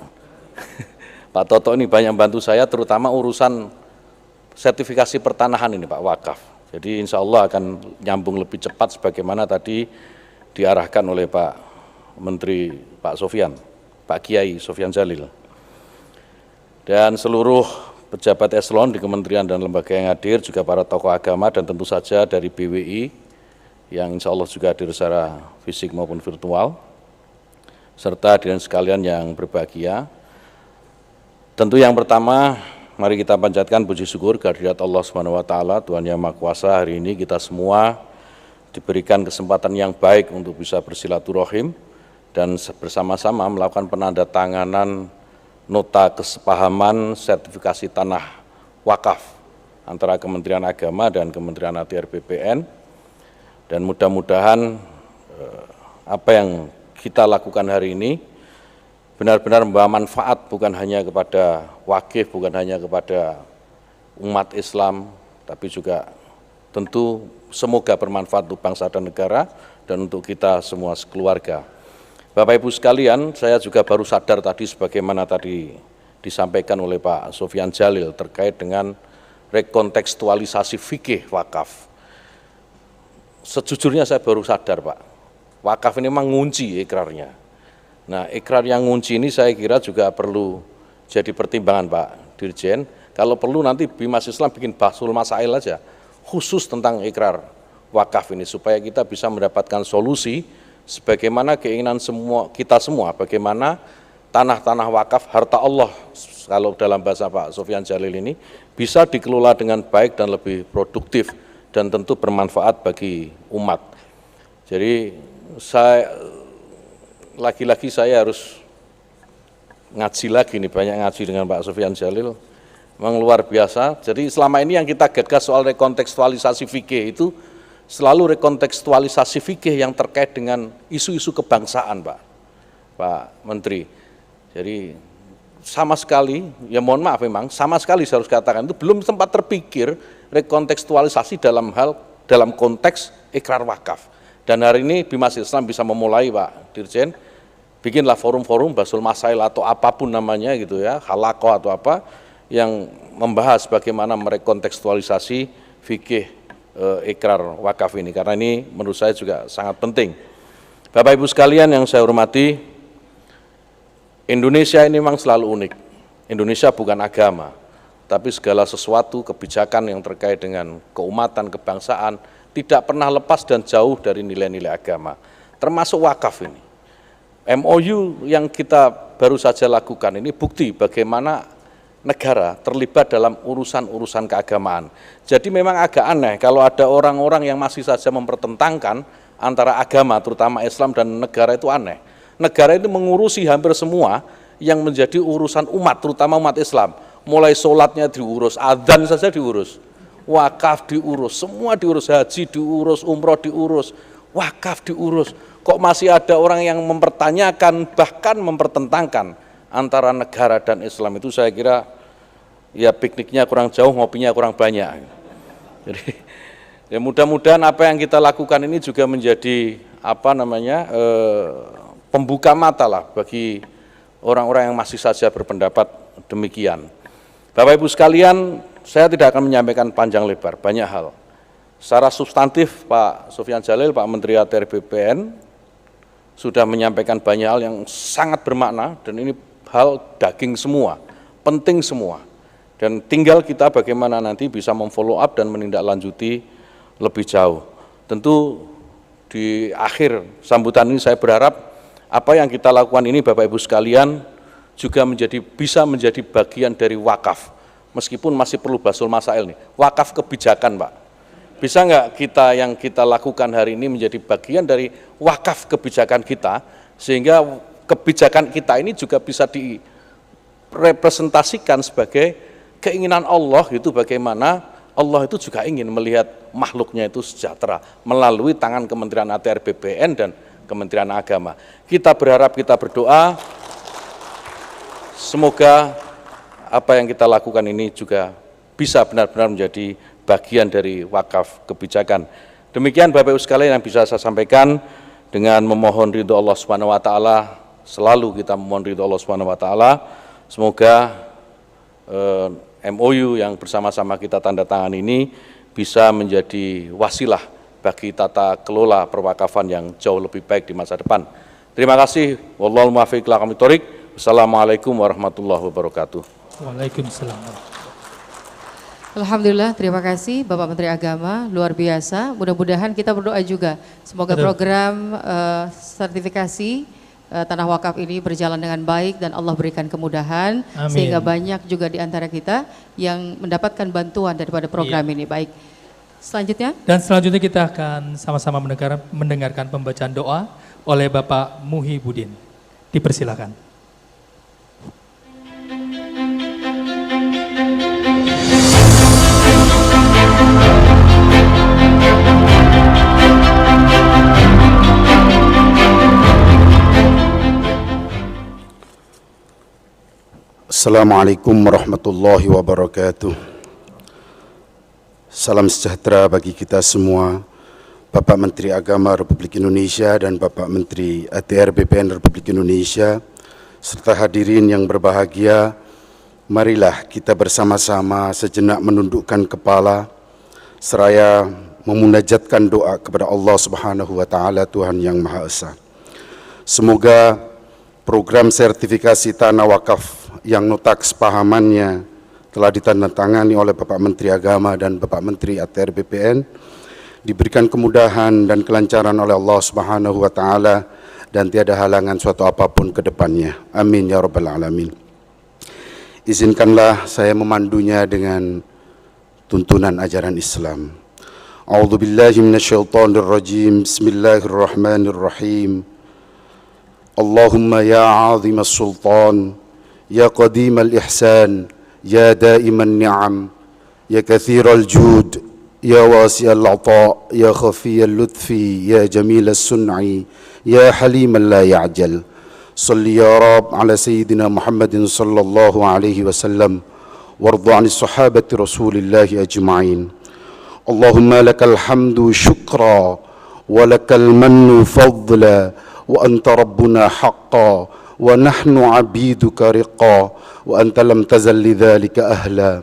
Pak Toto ini banyak membantu saya, terutama urusan sertifikasi pertanahan ini, Pak, wakaf. Jadi insya Allah akan nyambung lebih cepat sebagaimana tadi diarahkan oleh Pak Menteri, Pak Sofyan, Pak Kiai Sofyan Djalil. Dan seluruh pejabat eselon di kementerian dan lembaga yang hadir, juga para tokoh agama dan tentu saja dari BWI yang insya Allah juga hadir secara fisik maupun virtual, serta hadirin sekalian yang berbahagia. Tentu yang pertama, mari kita panjatkan puji syukur kehadirat Allah SWT, Tuhan Yang Maha Kuasa. Hari ini kita semua diberikan kesempatan yang baik untuk bisa bersilaturahim dan bersama-sama melakukan penandatanganan nota kesepahaman sertifikasi tanah wakaf antara Kementerian Agama dan Kementerian ATR BPN, dan mudah-mudahan apa yang kita lakukan hari ini benar-benar membawa manfaat bukan hanya kepada wakif, bukan hanya kepada umat Islam, tapi juga tentu semoga bermanfaat untuk bangsa dan negara dan untuk kita semua sekeluarga. Bapak Ibu sekalian, saya juga baru sadar tadi sebagaimana tadi disampaikan oleh Pak Sofyan Djalil terkait dengan rekontekstualisasi fikih wakaf. Sejujurnya saya baru sadar, Pak, wakaf ini memang ngunci ikrarnya. Nah, ikrar yang ngunci ini saya kira juga perlu jadi pertimbangan, Pak Dirjen. Kalau perlu nanti Bimas Islam bikin bahsul masail aja khusus tentang ikrar wakaf ini supaya kita bisa mendapatkan solusi sebagaimana keinginan kita semua, bagaimana tanah-tanah wakaf, harta Allah, kalau dalam bahasa Pak Sofyan Djalil ini, bisa dikelola dengan baik dan lebih produktif dan tentu bermanfaat bagi umat. Jadi lagi-lagi saya harus ngaji lagi nih, banyak ngaji dengan Pak Sofyan Djalil, memang luar biasa. Jadi selama ini yang kita gagas soal rekontekstualisasi fikih itu selalu rekontekstualisasi fikih yang terkait dengan isu-isu kebangsaan, Pak Menteri. Jadi sama sekali, ya mohon maaf memang, sama sekali saya harus katakan itu belum sempat terpikir rekontekstualisasi dalam konteks ikrar wakaf. Dan hari ini Bimas Islam bisa memulai, Pak Dirjen, bikinlah forum-forum bahsul masail atau apapun namanya gitu ya, halaqah atau apa, yang membahas bagaimana merekontekstualisasi fikih ikrar wakaf ini, karena ini menurut saya juga sangat penting. Bapak Ibu sekalian yang saya hormati, Indonesia ini memang selalu unik. Indonesia bukan agama, tapi segala sesuatu kebijakan yang terkait dengan keumatan, kebangsaan tidak pernah lepas dan jauh dari nilai-nilai agama, termasuk wakaf ini. MOU yang kita baru saja lakukan ini bukti bagaimana negara terlibat dalam urusan-urusan keagamaan. Jadi memang agak aneh kalau ada orang-orang yang masih saja mempertentangkan antara agama, terutama Islam dan negara, itu aneh. Negara itu mengurusi hampir semua yang menjadi urusan umat, terutama umat Islam. Mulai sholatnya diurus, adzan saja diurus, wakaf diurus, semua diurus, haji diurus, umroh diurus, wakaf diurus. Kok masih ada orang yang mempertanyakan, bahkan mempertentangkan antara negara dan Islam? Itu saya kira ya pikniknya kurang jauh, ngopinya kurang banyak. Jadi ya mudah-mudahan apa yang kita lakukan ini juga menjadi pembuka mata lah bagi orang-orang yang masih saja berpendapat demikian. Bapak Ibu sekalian, saya tidak akan menyampaikan panjang lebar, banyak hal. Secara substantif Pak Sofyan Djalil, Pak Menteri ATR BPN, sudah menyampaikan banyak hal yang sangat bermakna, dan ini hal daging semua, penting semua. Dan tinggal kita bagaimana nanti bisa memfollow up dan menindaklanjuti lebih jauh. Tentu di akhir sambutan ini saya berharap apa yang kita lakukan ini Bapak Ibu sekalian juga bisa menjadi bagian dari wakaf. Meskipun masih perlu basul masail nih, wakaf kebijakan Pak. Bisa nggak yang kita lakukan hari ini menjadi bagian dari wakaf kebijakan kita, sehingga kebijakan kita ini juga bisa direpresentasikan sebagai keinginan Allah, itu bagaimana Allah itu juga ingin melihat makhluknya itu sejahtera melalui tangan Kementerian ATR BPN dan Kementerian Agama. Kita berharap, kita berdoa, semoga apa yang kita lakukan ini juga bisa benar-benar menjadi bagian dari wakaf kebijakan. Demikian Bapak Ibu sekalian yang bisa saya sampaikan, dengan memohon ridho Allah Subhanahu wa taala. Selalu kita memohon ridho Allah Subhanahu wa taala. Semoga MOU yang bersama-sama kita tanda tangan ini bisa menjadi wasilah bagi tata kelola perwakafan yang jauh lebih baik di masa depan. Terima kasih. Wallahul muwaffiq ila aqwamit thoriq. Wassalamualaikum warahmatullahi wabarakatuh. Waalaikumsalam. Alhamdulillah, terima kasih Bapak Menteri Agama, luar biasa. Mudah-mudahan kita berdoa juga, semoga program sertifikasi tanah wakaf ini berjalan dengan baik dan Allah berikan kemudahan. Amin. Sehingga banyak juga di antara kita yang mendapatkan bantuan daripada program ini. Baik, selanjutnya. Dan selanjutnya kita akan sama-sama mendengarkan pembacaan doa oleh Bapak Muhibudin. Dipersilakan. Assalamualaikum warahmatullahi wabarakatuh. Salam sejahtera bagi kita semua, Bapak Menteri Agama Republik Indonesia dan Bapak Menteri ATR BPN Republik Indonesia, serta hadirin yang berbahagia. Marilah kita bersama-sama sejenak menundukkan kepala, seraya memunajatkan doa kepada Allah Subhanahu wa taala, Tuhan yang Maha Esa. Semoga program sertifikasi tanah wakaf yang nota kesepahamannya telah ditandatangani oleh Bapak Menteri Agama dan Bapak Menteri ATR BPN diberikan kemudahan dan kelancaran oleh Allah Subhanahu wa taala dan tiada halangan suatu apapun ke depannya. Amin ya rabbal alamin. Izinkanlah saya memandunya dengan tuntunan ajaran Islam. A'udzubillahi minasyaitonirrajim. Bismillahirrahmanirrahim. Allahumma ya 'azimas sultan, ya qadimal ihsan, ya daiman ni'am, ya kathiral jud, ya wasi'al 'ata, ya khafiyal lutfi, ya jamilas sun'i, ya haliman la ya'jal. Salli ya Rab ala Sayyidina Muhammadin sallallahu alaihi wasallam warda 'anis sahabati Rasulillahi ajma'in. Allahumma lakal hamdu syukra wa lakal mannu fadla wa anta rabbuna haqqan wa nahnu 'abiduka riqa wa anta lam tazal lidzalika ahla.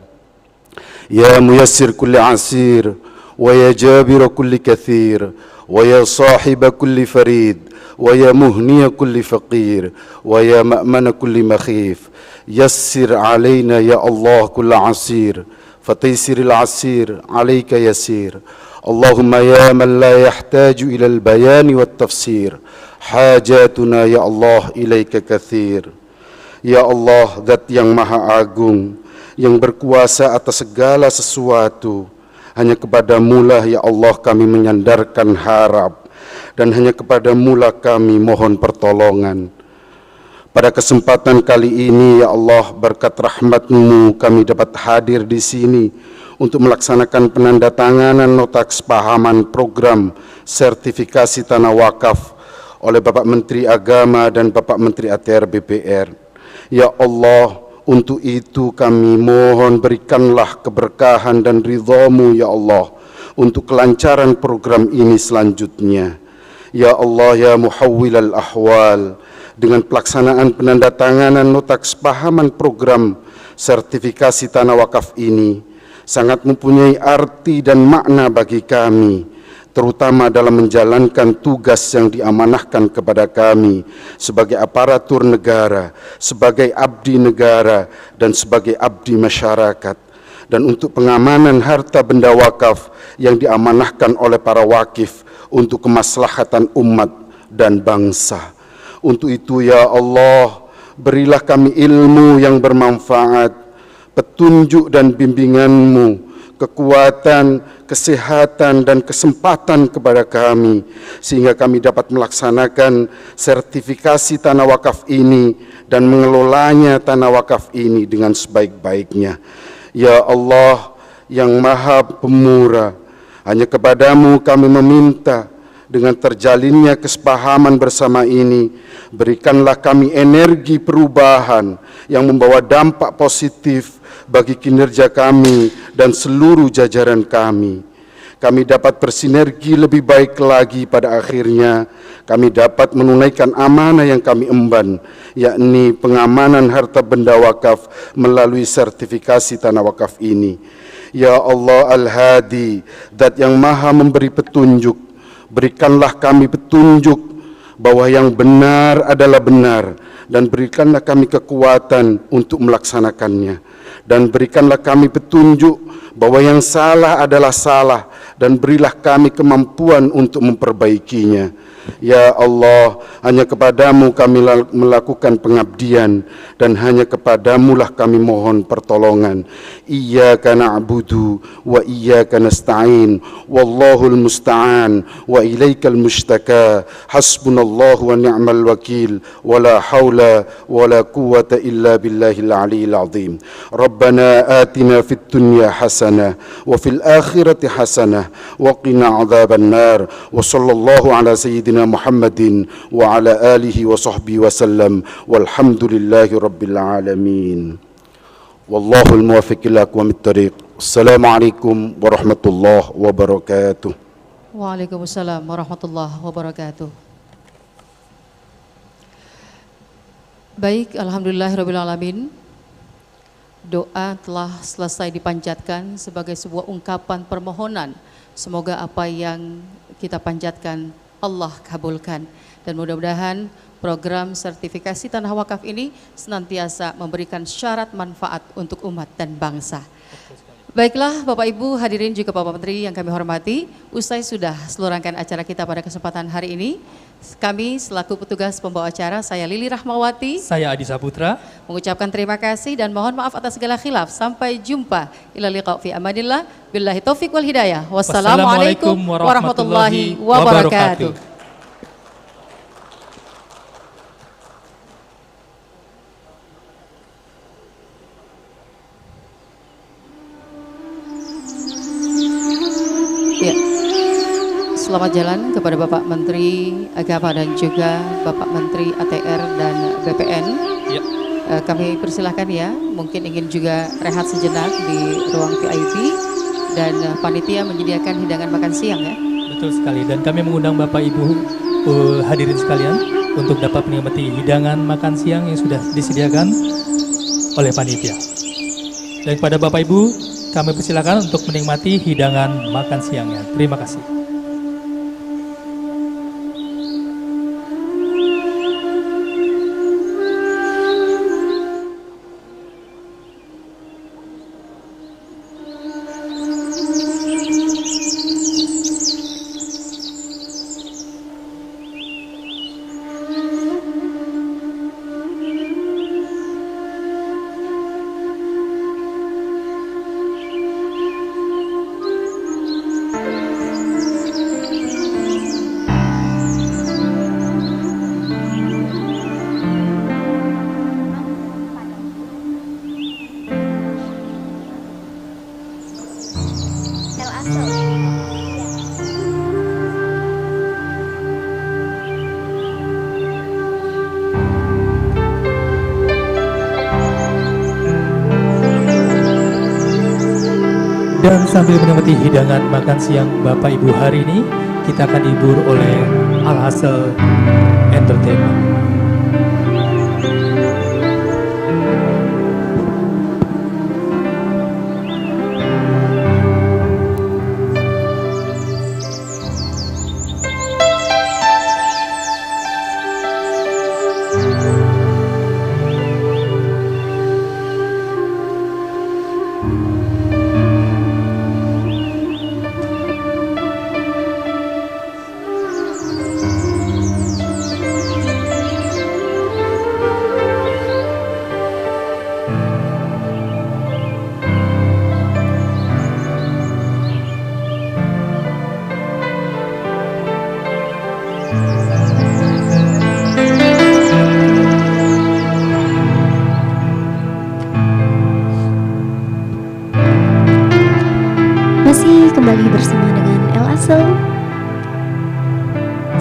Ya muyassir kulli 'asir wa ya jabir kulli kathir wa ya sahib kulli farid wa ya muhni kulli faqir wa ya ma'man kulli makhif. Yassir 'alaina ya Allah kull 'asir fataysiril 'asir 'alaika yasir. Allahumma ya man la yahtaju ila al-bayan wat tafsir hajatuna ya Allah ilaika katsir. Ya Allah, Zat yang Maha Agung, yang berkuasa atas segala sesuatu, hanya kepadamu lah ya Allah kami menyandarkan harap, dan hanya kepadamu lah kami mohon pertolongan. Pada kesempatan kali ini ya Allah, berkat rahmat-Mu kami dapat hadir di sini untuk melaksanakan penandatanganan nota kesepahaman program sertifikasi tanah wakaf oleh Bapak Menteri Agama dan Bapak Menteri ATR BPR. Ya Allah, untuk itu kami mohon berikanlah keberkahan dan ridha-Mu ya Allah untuk kelancaran program ini selanjutnya. Ya Allah ya muhawwilal ahwal, dengan pelaksanaan penandatanganan nota kesepahaman program sertifikasi tanah wakaf ini sangat mempunyai arti dan makna bagi kami, terutama dalam menjalankan tugas yang diamanahkan kepada kami sebagai aparatur negara, sebagai abdi negara, dan sebagai abdi masyarakat, dan untuk pengamanan harta benda wakaf yang diamanahkan oleh para wakif untuk kemaslahatan umat dan bangsa. Untuk itu ya Allah, berilah kami ilmu yang bermanfaat, petunjuk dan bimbingan-Mu, kekuatan, kesehatan, dan kesempatan kepada kami, sehingga kami dapat melaksanakan sertifikasi tanah wakaf ini dan mengelolanya tanah wakaf ini dengan sebaik-baiknya. Ya Allah yang Maha Pemurah, hanya kepadamu kami meminta, dengan terjalinnya kesepahaman bersama ini, berikanlah kami energi perubahan yang membawa dampak positif bagi kinerja kami dan seluruh jajaran kami. Kami dapat bersinergi lebih baik lagi, pada akhirnya kami dapat menunaikan amanah yang kami emban, yakni pengamanan harta benda wakaf melalui sertifikasi tanah wakaf ini. Ya Allah Al-Hadi, Zat yang Maha memberi petunjuk, berikanlah kami petunjuk bahwa yang benar adalah benar, dan berikanlah kami kekuatan untuk melaksanakannya, dan berikanlah kami petunjuk bahwa yang salah adalah salah, dan berilah kami kemampuan untuk memperbaikinya. Ya Allah, hanya kepadamu kami melakukan pengabdian, dan hanya kepadamu lah kami mohon pertolongan. Iyyaka na'budu wa iyyaka nasta'in, wallahul musta'an wa ilaikal mushtaka, hasbunallahu wa ni'mal wakil, wala hawla wala quwwata illa billahil aliyyil azim. Rabbana atina fid dunya hasanah wa fil akhirati hasanah wa qina adzaban nar, wa sallallahu ala sayyidina Muhammadin wa ala alihi wa sahbihi wa sallam, walhamdulillahi rabbil alamin. Wallahul muwaffiq ila aqwamit thariq. Assalamualaikum warahmatullahi wabarakatuh. Waalaikumsalam warahmatullahi wabarakatuh. Baik, alhamdulillahirabbil alamin. Doa telah selesai dipanjatkan sebagai sebuah ungkapan permohonan. Semoga apa yang kita panjatkan Allah kabulkan, dan mudah-mudahan program sertifikasi tanah wakaf ini senantiasa memberikan syarat manfaat untuk umat dan bangsa. Baiklah Bapak Ibu hadirin juga Bapak Menteri yang kami hormati, usai sudah seluruh rangkaian acara kita pada kesempatan hari ini, kami selaku petugas pembawa acara, saya Lili Rahmawati, saya Adi Saputra, mengucapkan terima kasih dan mohon maaf atas segala khilaf. Sampai jumpa. Ila liqa fi amanillah. Billahi taufiq wal hidayah. Wassalamualaikum warahmatullahi wabarakatuh. Ya. Selamat jalan kepada Bapak Menteri Agama dan juga Bapak Menteri ATR dan BPN. Ya. Kami persilahkan ya, mungkin ingin juga rehat sejenak di ruang VIP, dan panitia menyediakan hidangan makan siang ya. Betul sekali, dan kami mengundang Bapak Ibu hadirin sekalian untuk dapat menikmati hidangan makan siang yang sudah disediakan oleh panitia. Dan kepada Bapak Ibu, kami persilakan untuk menikmati hidangan makan siangnya. Terima kasih. sambil menikmati hidangan makan siang Bapak Ibu hari ini, kita akan dihibur oleh Al-Hassel Entertainment. Masih kembali bersama dengan Al-Hassel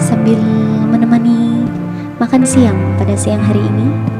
sambil menemani makan siang pada siang hari ini.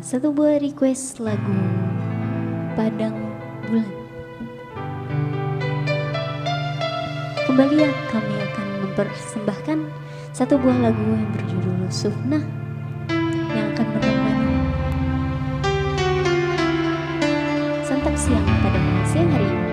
satu buah request lagu Padang Bulan. Kembali ya, kami akan mempersembahkan satu buah lagu yang berjudul Sufnah yang akan menemani santap siang pada siang hari ini.